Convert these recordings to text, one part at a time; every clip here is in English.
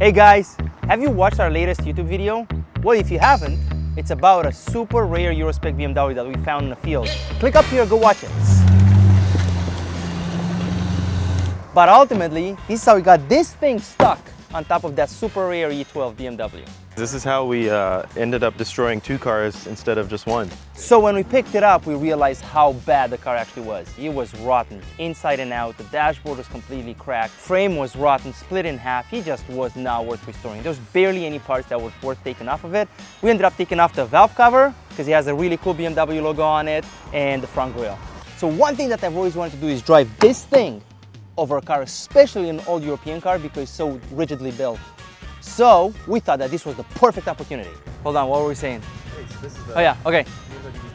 Hey guys, have you watched our latest YouTube video? Well, if you haven't, it's about a super rare Eurospec BMW that we found in the field. Click up here, go watch it. But ultimately, this is how we got this thing stuck on top of that super rare E12 BMW. This is how we ended up destroying 2 cars instead of just 1. So when we picked it up, we realized how bad the car actually was. It was rotten, inside and out. The dashboard was completely cracked. Frame was rotten, split in half. It just was not worth restoring. There was barely any parts that were worth taking off of it. We ended up taking off the valve cover because it has a really cool BMW logo on it and the front grille. So one thing that I've always wanted to do is drive this thing over a car, especially an old European car because it's so rigidly built. So we thought that this was the perfect opportunity. Hold on, what were we saying? Hey, so this is Oh yeah, okay.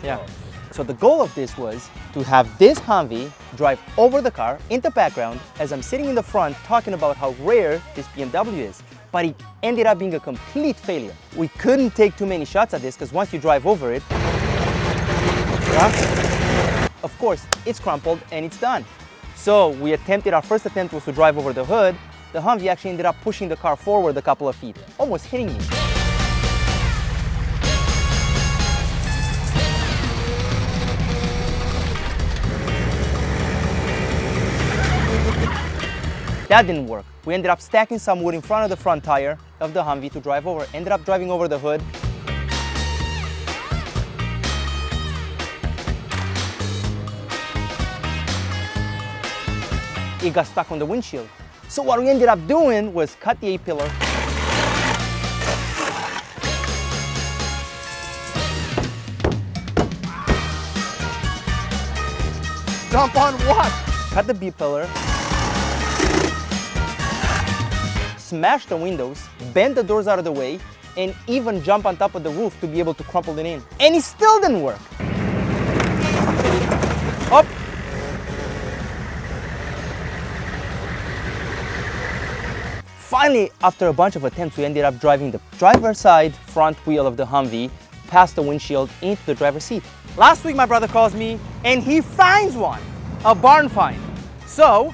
Yeah. So the goal of this was to have this Humvee drive over the car in the background as I'm sitting in the front talking about how rare this BMW is. But it ended up being a complete failure. We couldn't take too many shots at this because once you drive over it, of course, it's crumpled and it's done. So our first attempt was to drive over the hood. The Humvee actually ended up pushing the car forward a couple of feet, almost hitting me. That didn't work. We ended up stacking some wood in front of the front tire of the Humvee to drive over. Ended up driving over the hood. It got stuck on the windshield. So what we ended up doing was cut the A-pillar. Jump on what? Cut the B-pillar. Smash the windows, bend the doors out of the way, and even jump on top of the roof to be able to crumple it in. And it still didn't work. Up. Finally, after a bunch of attempts, we ended up driving the driver's side front wheel of the Humvee past the windshield into the driver's seat. Last week, my brother calls me and he finds one, a barn find. So,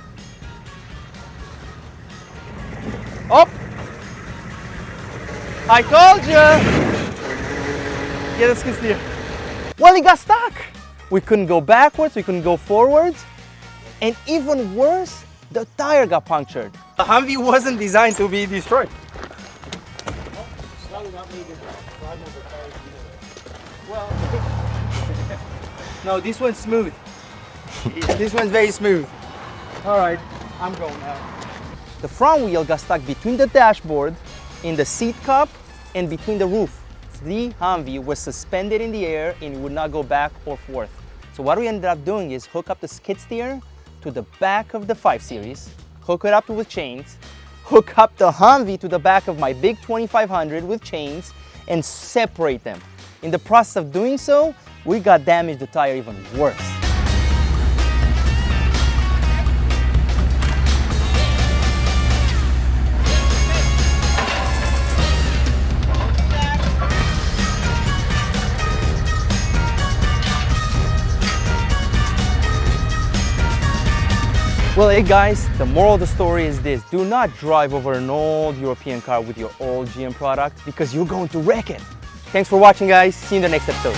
oh, I told you. Get the skid steer. Well, it got stuck. We couldn't go backwards, we couldn't go forwards, and even worse, the tire got punctured. The Humvee wasn't designed to be destroyed. No, this one's smooth. This one's very smooth. All right, I'm going now. The front wheel got stuck between the dashboard, in the seat cup, and between the roof. The Humvee was suspended in the air and would not go back or forth. So what we ended up doing is hook up the skid steer to the back of the 5 Series, hook it up with chains, hook up the Humvee to the back of my big 2500 with chains, and separate them. In the process of doing so, we got damaged the tire even worse. Well, hey guys, the moral of the story is this. Do not drive over an old European car with your old GM product because you're going to wreck it. Thanks for watching, guys. See you in the next episode.